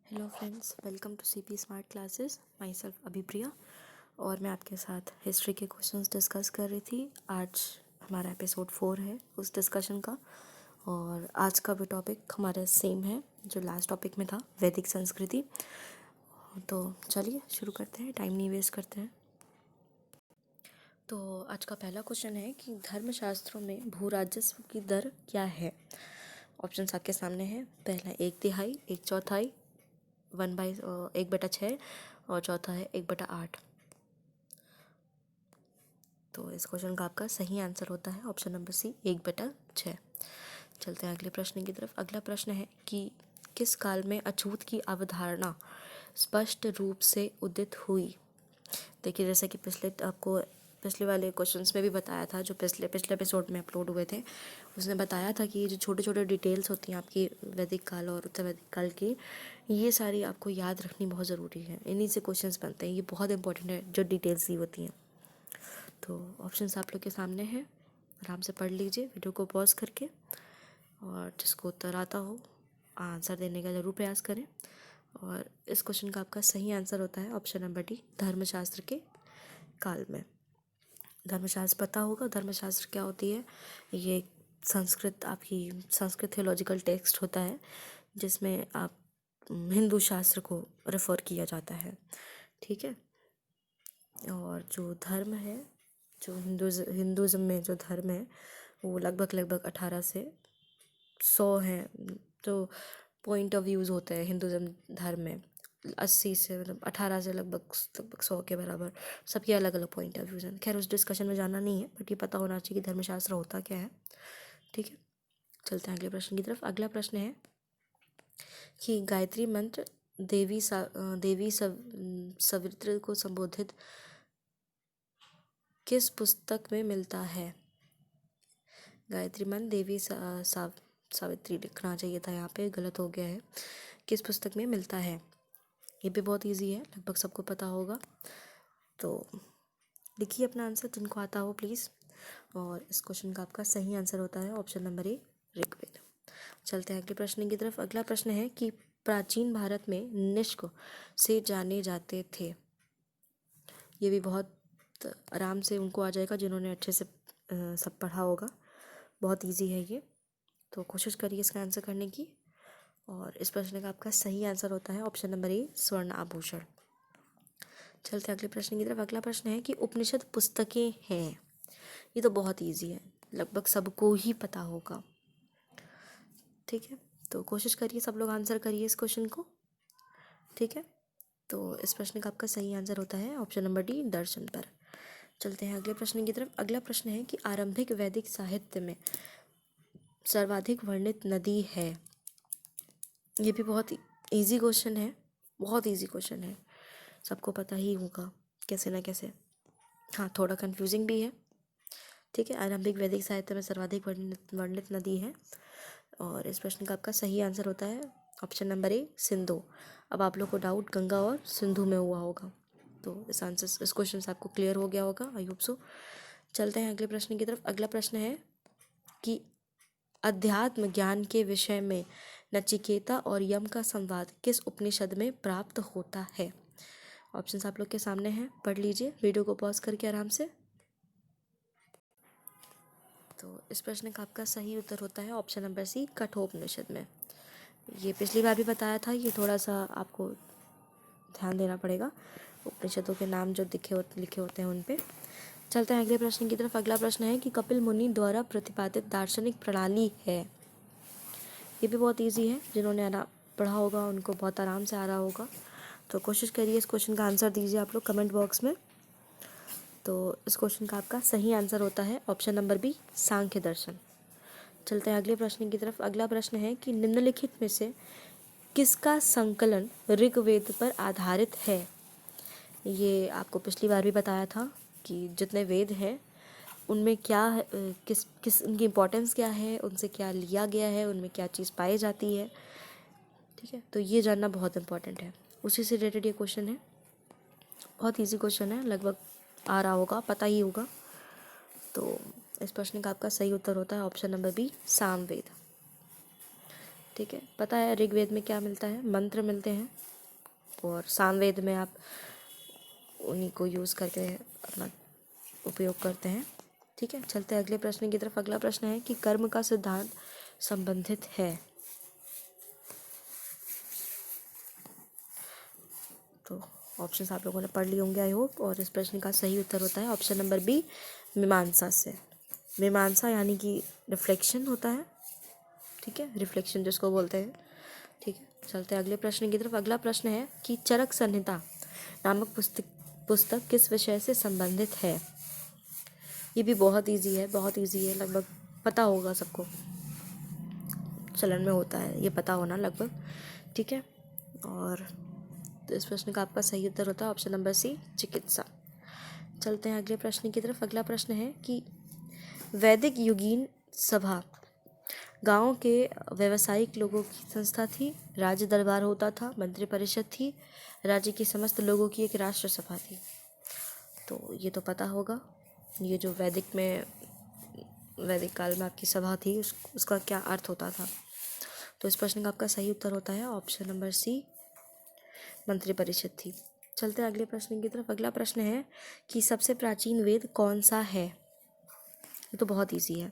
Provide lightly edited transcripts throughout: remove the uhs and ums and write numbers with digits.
Hello friends, welcome to CP smart classes. Myself Abhipriya और मैं आपके साथ हिस्ट्री के क्वेश्चंस डिस्कस कर रही थी। आज हमारा एपिसोड 4 है उस डिस्कशन का, और आज का भी टॉपिक हमारा सेम है जो लास्ट टॉपिक में था, वैदिक संस्कृति। तो चलिए शुरू करते हैं, टाइम नहीं वेस्ट करते हैं। तो आज का पहला क्वेश्चन है कि धर्मशास्त्रों में भू राजस्व की दर क्या है। ऑप्शंस आपके सामने हैं। पहला 1/3, 1/4, 1/6 और चौथा है 1/8। तो इस क्वेश्चन का आपका सही आंसर होता है ऑप्शन नंबर सी, 1/6। चलते हैं अगले प्रश्न की तरफ। अगला प्रश्न है कि किस काल में अछूत की अवधारणा स्पष्ट रूप से उदित हुई। देखिए, जैसा कि पिछले वाले क्वेश्चंस में भी बताया था, जो पिछले एपिसोड में अपलोड हुए थे, उसने बताया था कि ये जो छोटे छोटे डिटेल्स होती हैं आपकी वैदिक काल और उत्तर वैदिक काल की, ये सारी आपको याद रखनी बहुत ज़रूरी है। इन्हीं से क्वेश्चंस बनते हैं, ये बहुत इंपॉर्टेंट है जो डिटेल्स दी होती हैं। तो ऑप्शंस आप लोग के सामने हैं, आराम से पढ़ लीजिए वीडियो को पॉज करके, और जिसको उत्तर आता हो आंसर देने का ज़रूर प्रयास करें। और इस क्वेश्चन का आपका सही आंसर होता है ऑप्शन नंबर डी, धर्मशास्त्र के काल में। धर्मशास्त्र पता होगा, धर्मशास्त्र क्या होती है। ये आपकी संस्कृत थियोलॉजिकल टेक्स्ट होता है जिसमें आप हिंदू शास्त्र को रेफ़र किया जाता है, ठीक है। और जो धर्म है, जो हिंदुज़म में जो धर्म है, वो लगभग 18 से 100 हैं। जो पॉइंट ऑफ व्यूज़ होते हैं हिंदुज़म धर्म में, 80 से मतलब 18 से लगभग 100 के बराबर, सबके अलग अलग पॉइंट ऑफ व्यूज़ हैं। खैर, उस डिस्कशन में जाना नहीं है, बट ये पता होना चाहिए कि धर्मशास्त्र होता क्या है, ठीक है। चलते हैं अगले प्रश्न की तरफ। अगला प्रश्न है कि गायत्री मंत्र देवी सवित्री को संबोधित किस पुस्तक में मिलता है। गायत्री मंत्र देवी सावित्री लिखना चाहिए था, यहाँ पे गलत हो गया है। किस पुस्तक में मिलता है, ये भी बहुत इजी है, लगभग सबको पता होगा। तो लिखिए अपना आंसर जिनको आता हो प्लीज़। और इस क्वेश्चन का आपका सही आंसर होता है ऑप्शन नंबर ए, ऋग्वेद। चलते हैं अगले प्रश्न की तरफ। अगला प्रश्न है कि प्राचीन भारत में निष्क से जाने जाते थे। ये भी बहुत आराम से उनको आ जाएगा जिन्होंने अच्छे से सब पढ़ा होगा, बहुत इजी है ये। तो कोशिश करिए इसका आंसर करने की। और इस प्रश्न का आपका सही आंसर होता है ऑप्शन नंबर ए, स्वर्ण आभूषण। चलते हैं अगले प्रश्न की तरफ। अगला प्रश्न है कि उपनिषद पुस्तकें हैं। ये तो बहुत इजी है, लगभग सबको ही पता होगा, ठीक है। तो कोशिश करिए, सब लोग आंसर करिए इस क्वेश्चन को, ठीक है। तो इस प्रश्न का आपका सही आंसर होता है ऑप्शन नंबर डी, दर्शन पर। चलते हैं अगले प्रश्न की तरफ। अगला प्रश्न है कि आरंभिक वैदिक साहित्य में सर्वाधिक वर्णित नदी है। ये भी बहुत इजी क्वेश्चन है, बहुत इजी क्वेश्चन है, सबको पता ही होगा कैसे ना कैसे। हाँ, थोड़ा कंफ्यूजिंग भी है, ठीक है। आरंभिक वैदिक साहित्य में सर्वाधिक वर्णित नदी है, और इस प्रश्न का आपका सही आंसर होता है ऑप्शन नंबर ए, सिंधु। अब आप लोग को डाउट गंगा और सिंधु में हुआ होगा, तो इस क्वेश्चन से आपको क्लियर हो गया होगा, आई होप सो। चलते हैं अगले प्रश्न की तरफ। अगला प्रश्न है कि अध्यात्म ज्ञान के विषय में नचिकेता और यम का संवाद किस उपनिषद में प्राप्त होता है। ऑप्शंस आप लोग के सामने हैं, पढ़ लीजिए वीडियो को पॉज करके आराम से। तो इस प्रश्न का आपका सही उत्तर होता है ऑप्शन नंबर सी, कठोपनिषद में। ये पिछली बार भी बताया था, ये थोड़ा सा आपको ध्यान देना पड़ेगा उपनिषदों के नाम जो लिखे होते हैं उन पे। चलते हैं अगले प्रश्न की तरफ। अगला प्रश्न है कि कपिल मुनि द्वारा प्रतिपादित दार्शनिक प्रणाली है। ये भी बहुत इजी है, जिन्होंने पढ़ा होगा उनको बहुत आराम से आ रहा होगा। तो कोशिश करिए इस क्वेश्चन का आंसर दीजिए आप लोग कमेंट बॉक्स में। तो इस क्वेश्चन का आपका सही आंसर होता है ऑप्शन नंबर बी, सांख्य दर्शन। चलते हैं अगले प्रश्न की तरफ। अगला प्रश्न है कि निम्नलिखित में से किसका संकलन ऋग्वेद पर आधारित है। ये आपको पिछली बार भी बताया था कि जितने वेद हैं उनमें क्या किस किस उनकी इम्पोर्टेंस क्या है, उनसे क्या लिया गया है, उनमें क्या चीज़ पाई जाती है, ठीक है। तो ये जानना बहुत इंपॉर्टेंट है, उसी से रिलेटेड ये क्वेश्चन है। बहुत इजी क्वेश्चन है, लगभग आ रहा होगा, पता ही होगा। तो इस प्रश्न का आपका सही उत्तर होता है ऑप्शन नंबर बी, सामवेद, ठीक है, पता है ऋग्वेद में क्या मिलता है, मंत्र मिलते हैं, और सामवेद में आप उन्हीं को यूज़ करके अपना उपयोग करते हैं। ठीक है, चलते हैं अगले प्रश्न की तरफ। अगला प्रश्न है कि कर्म का सिद्धांत संबंधित है। तो ऑप्शंस आप लोगों ने पढ़ लिए होंगे आई होप, और इस प्रश्न का सही उत्तर होता है ऑप्शन नंबर बी, मीमांसा से। मीमांसा यानी कि रिफ्लेक्शन होता है। ठीक है, रिफ्लेक्शन जिसको बोलते हैं। ठीक है, चलते हैं अगले प्रश्न की तरफ। अगला प्रश्न है कि चरक संहिता नामक पुस्तक किस विषय से संबंधित है। ये भी बहुत इजी है, बहुत इजी है, लगभग पता होगा सबको, चलन में होता है ये पता होना लगभग। ठीक है, और तो इस प्रश्न का आपका सही उत्तर होता है ऑप्शन नंबर सी, चिकित्सा। चलते हैं अगले प्रश्न की तरफ। अगला प्रश्न है कि वैदिक युगीन सभा गांव के व्यावसायिक लोगों की संस्था थी, राज्य दरबार होता था, मंत्रिपरिषद थी, राज्य के समस्त लोगों की एक राष्ट्र सभा थी। तो ये तो पता होगा, ये जो वैदिक काल में आपकी सभा थी उसका क्या अर्थ होता था। तो इस प्रश्न का आपका सही उत्तर होता है ऑप्शन नंबर सी, मंत्रिपरिषद थी। चलते हैं अगले प्रश्न की तरफ। अगला प्रश्न है कि सबसे प्राचीन वेद कौन सा है। ये तो बहुत इजी है,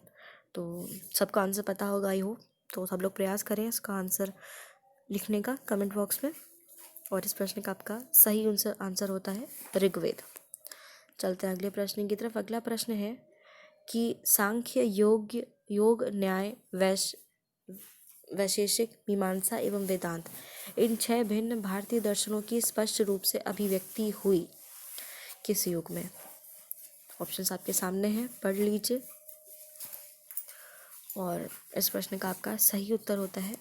तो सबका आंसर पता होगा आई होप। तो सब लोग प्रयास करें इसका आंसर लिखने का कमेंट बॉक्स में, और इस प्रश्न का आपका सही आंसर होता है ऋग्वेद। चलते हैं अगले प्रश्न की तरफ। अगला प्रश्न है कि सांख्य, योग, न्याय, वैशेषिक, मीमांसा एवं वेदांत, इन 6 भिन्न भारतीय दर्शनों की स्पष्ट रूप से अभिव्यक्ति हुई किस युग में। ऑप्शंस आपके सामने हैं, पढ़ लीजिए, और इस प्रश्न का आपका सही उत्तर होता है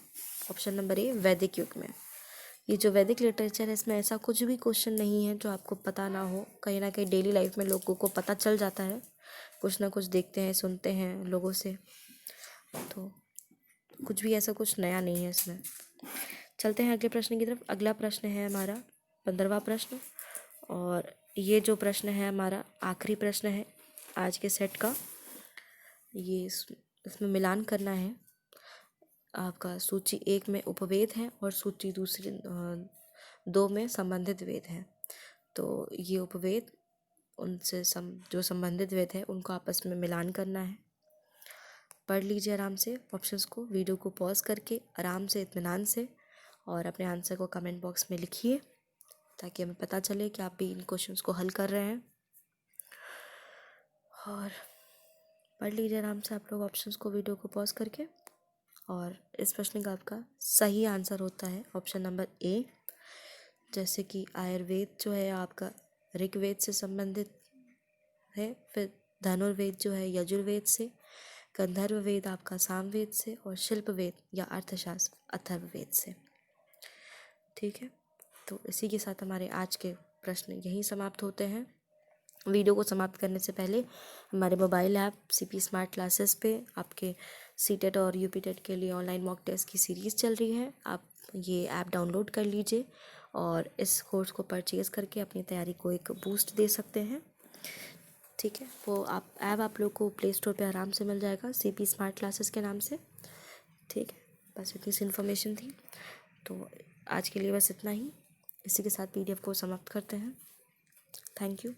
ऑप्शन नंबर ए, वैदिक युग में। ये जो वैदिक लिटरेचर है इसमें ऐसा कुछ भी क्वेश्चन नहीं है जो आपको पता ना हो। कहीं ना कहीं डेली लाइफ में लोगों को पता चल जाता है, कुछ ना कुछ देखते हैं सुनते हैं लोगों से, तो कुछ भी ऐसा कुछ नया नहीं है इसमें। चलते हैं अगले प्रश्न की तरफ। अगला प्रश्न है हमारा 15वां प्रश्न, और ये जो प्रश्न है हमारा आखिरी प्रश्न है आज के सेट का। ये इसमें मिलान करना है आपका। सूची 1 में उपवेद है और सूची 2 में संबंधित वेद हैं। तो ये उपवेद उनसे जो संबंधित वेद है उनको आपस में मिलान करना है। पढ़ लीजिए आराम से ऑप्शंस को, वीडियो को पॉज करके आराम से इत्मीनान से, और अपने आंसर को कमेंट बॉक्स में लिखिए ताकि हमें पता चले कि आप भी इन क्वेश्चंस को हल कर रहे हैं। और पढ़ लीजिए आराम से आप लोग ऑप्शंस को, वीडियो को पॉज करके, और इस प्रश्न का आपका सही आंसर होता है ऑप्शन नंबर ए। जैसे कि आयुर्वेद जो है आपका ऋग्वेद से संबंधित है, फिर धनुर्वेद जो है यजुर्वेद से, गंधर्व वेद आपका सामवेद से, और शिल्प वेद या अर्थशास्त्र अथर्ववेद से। ठीक है, तो इसी के साथ हमारे आज के प्रश्न यहीं समाप्त होते हैं। वीडियो को समाप्त करने से पहले हमारे mobile app CP smart classes पे आपके सीटेट और यूपीटेट के लिए ऑनलाइन मॉक टेस्ट की सीरीज़ चल रही है। आप ये ऐप डाउनलोड कर लीजिए और इस कोर्स को परचेज़ करके अपनी तैयारी को एक बूस्ट दे सकते हैं। ठीक है, वो ऐप आप लोग को प्ले स्टोर पे आराम से मिल जाएगा सीपी स्मार्ट क्लासेस के नाम से। ठीक है, बस इतनी सी इन्फॉर्मेशन थी, तो आज के लिए बस इतना ही। इसी के साथ पीडीएफ को समाप्त करते हैं। Thank you.